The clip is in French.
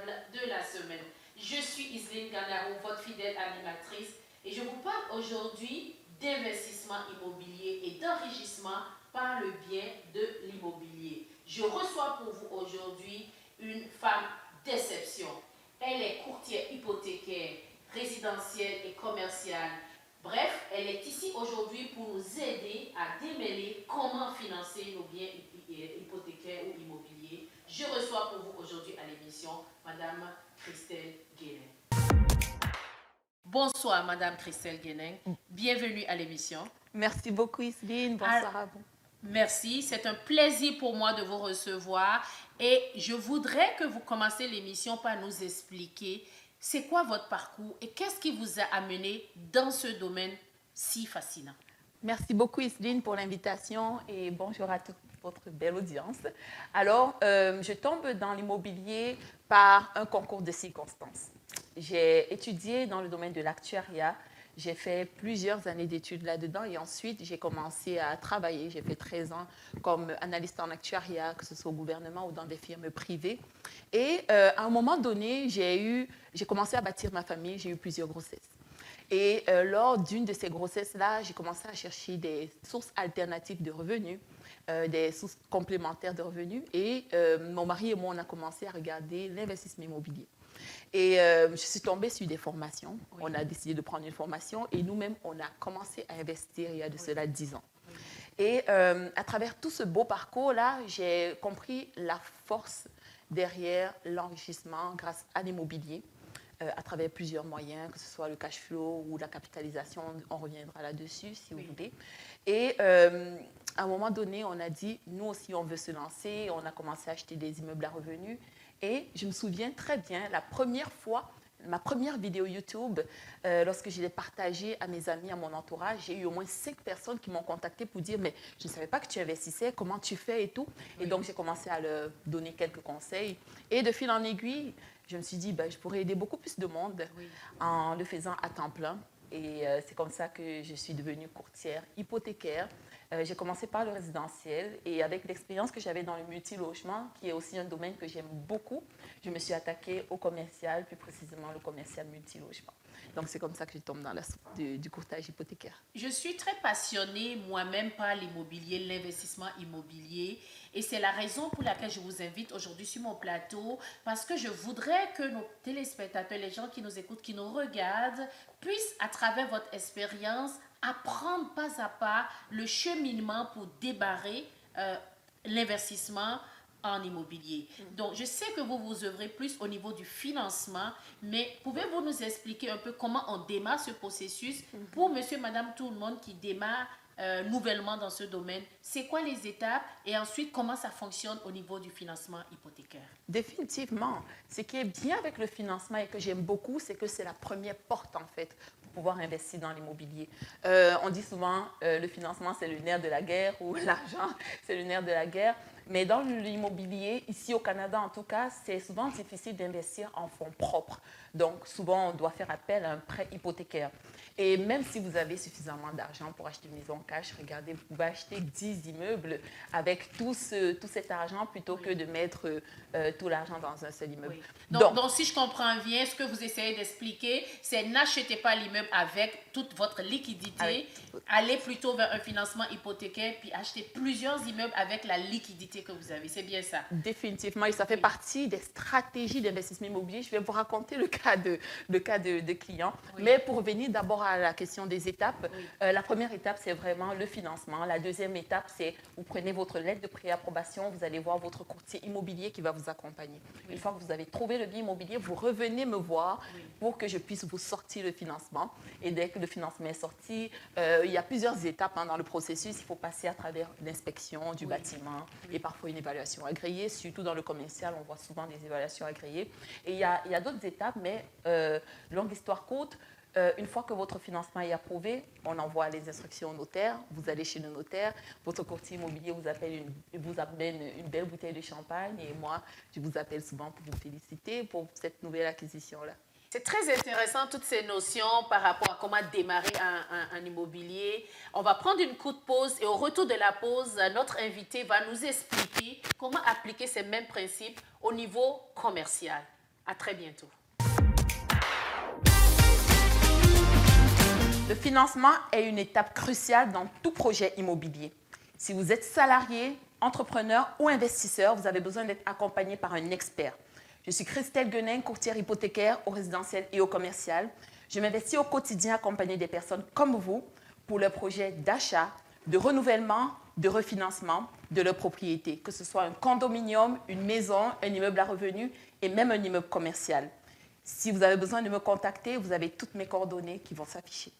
incontournable de la semaine. Je suis Iseline Ganarou, votre fidèle animatrice, et je vous parle aujourd'hui d'investissement immobilier et d'enrichissement par le biais de l'immobilier. Je reçois pour vous aujourd'hui une femme d'exception. Elle est courtière hypothécaire, résidentielle et commerciale. Bref, elle est ici aujourd'hui pour nous aider à démêler comment financer nos biens hypothécaires ou immobiliers. Je reçois pour vous aujourd'hui à l'émission Madame Christelle Guénin. Bonsoir Madame Christelle Guénin, bienvenue à l'émission. Merci beaucoup Iseline, bonsoir à vous. Merci, c'est un plaisir pour moi de vous recevoir et je voudrais que vous commenciez l'émission par nous expliquer c'est quoi votre parcours et qu'est-ce qui vous a amené dans ce domaine si fascinant. Merci beaucoup Iseline pour l'invitation et bonjour à toute votre belle audience. Alors, je tombe dans l'immobilier par un concours de circonstances. J'ai étudié dans le domaine de l'actuariat. J'ai fait plusieurs années d'études là-dedans et ensuite, j'ai commencé à travailler. J'ai fait 13 ans comme analyste en actuariat, que ce soit au gouvernement ou dans des firmes privées. Et à un moment donné, j'ai commencé à bâtir ma famille. J'ai eu plusieurs grossesses. Et lors d'une de ces grossesses-là, j'ai commencé à chercher des sources alternatives de revenus, des sources complémentaires de revenus. Et mon mari et moi, on a commencé à regarder l'investissement immobilier. Et je suis tombée sur des formations. Oui. On a décidé de prendre une formation et nous-mêmes, on a commencé à investir il y a de cela 10 ans. Oui. Et à travers tout ce beau parcours-là, j'ai compris la force derrière l'enrichissement grâce à l'immobilier, à travers plusieurs moyens, que ce soit le cash flow ou la capitalisation. On reviendra là-dessus si vous voulez. Et à un moment donné, on a dit, nous aussi, on veut se lancer. On a commencé à acheter des immeubles à revenus. Et je me souviens très bien, la première fois, ma première vidéo YouTube, lorsque je l'ai partagée à mes amis, à mon entourage, j'ai eu au moins 5 personnes qui m'ont contacté pour dire « mais je ne savais pas que tu investissais, comment tu fais et tout ». Et donc, j'ai commencé à leur donner quelques conseils. Et de fil en aiguille, je me suis dit je pourrais aider beaucoup plus de monde en le faisant à temps plein. Et c'est comme ça que je suis devenue courtière hypothécaire. J'ai commencé par le résidentiel et avec l'expérience que j'avais dans le multilogement, qui est aussi un domaine que j'aime beaucoup, je me suis attaquée au commercial, plus précisément le commercial multilogement. Donc, c'est comme ça que je tombe dans la soupe du courtage hypothécaire. Je suis très passionnée moi-même par l'immobilier, l'investissement immobilier. Et c'est la raison pour laquelle je vous invite aujourd'hui sur mon plateau, parce que je voudrais que nos téléspectateurs, les gens qui nous écoutent, qui nous regardent, puissent, à travers votre expérience, apprendre pas à pas le cheminement pour débarrer l'investissement en immobilier. Donc, je sais que vous vous œuvrez plus au niveau du financement, mais pouvez-vous nous expliquer un peu comment on démarre ce processus pour monsieur, madame, tout le monde qui démarre nouvellement dans ce domaine? C'est quoi les étapes et ensuite comment ça fonctionne au niveau du financement hypothécaire? Définitivement. Ce qui est bien avec le financement et que j'aime beaucoup, c'est que c'est la première porte en fait pour pouvoir investir dans l'immobilier. On dit souvent le financement c'est le nerf de la guerre ou l'argent c'est le nerf de la guerre. Mais dans l'immobilier, ici au Canada en tout cas, c'est souvent difficile d'investir en fonds propres. Donc souvent on doit faire appel à un prêt hypothécaire. Et même si vous avez suffisamment d'argent pour acheter une maison cash, regardez, vous pouvez acheter 10 immeubles avec tout cet argent plutôt que de mettre tout l'argent dans un seul immeuble. Donc, si je comprends bien, ce que vous essayez d'expliquer, c'est n'achetez pas l'immeuble avec toute votre liquidité, allez plutôt vers un financement hypothécaire, puis achetez plusieurs immeubles avec la liquidité que vous avez. C'est bien ça? Définitivement, et ça fait partie des stratégies d'investissement immobilier. Je vais vous raconter le cas de clients. Mais pour revenir d'abord à la question des étapes, la première étape, c'est vraiment le financement. La deuxième étape, c'est vous prenez votre lettre de préapprobation, vous allez voir votre courtier immobilier qui va vous accompagner. Une fois que vous avez trouvé le bien immobilier, vous revenez me voir pour que je puisse vous sortir le financement. Et dès que le financement est sorti, il y a plusieurs étapes dans le processus. Il faut passer à travers l'inspection du bâtiment et parfois une évaluation agréée. Surtout dans le commercial, on voit souvent des évaluations agréées. Et il y a d'autres étapes, mais longue histoire courte, une fois que votre financement est approuvé, on envoie les instructions au notaire, vous allez chez le notaire, votre courtier immobilier vous amène une belle bouteille de champagne et moi, je vous appelle souvent pour vous féliciter pour cette nouvelle acquisition-là. C'est très intéressant toutes ces notions par rapport à comment démarrer un immobilier. On va prendre une courte pause et au retour de la pause, notre invité va nous expliquer comment appliquer ces mêmes principes au niveau commercial. À très bientôt. Le financement est une étape cruciale dans tout projet immobilier. Si vous êtes salarié, entrepreneur ou investisseur, vous avez besoin d'être accompagné par un expert. Je suis Christelle Guenin, courtière hypothécaire au résidentiel et au commercial. Je m'investis au quotidien à accompagner des personnes comme vous pour leurs projets d'achat, de renouvellement, de refinancement de leur propriété, que ce soit un condominium, une maison, un immeuble à revenus et même un immeuble commercial. Si vous avez besoin de me contacter, vous avez toutes mes coordonnées qui vont s'afficher.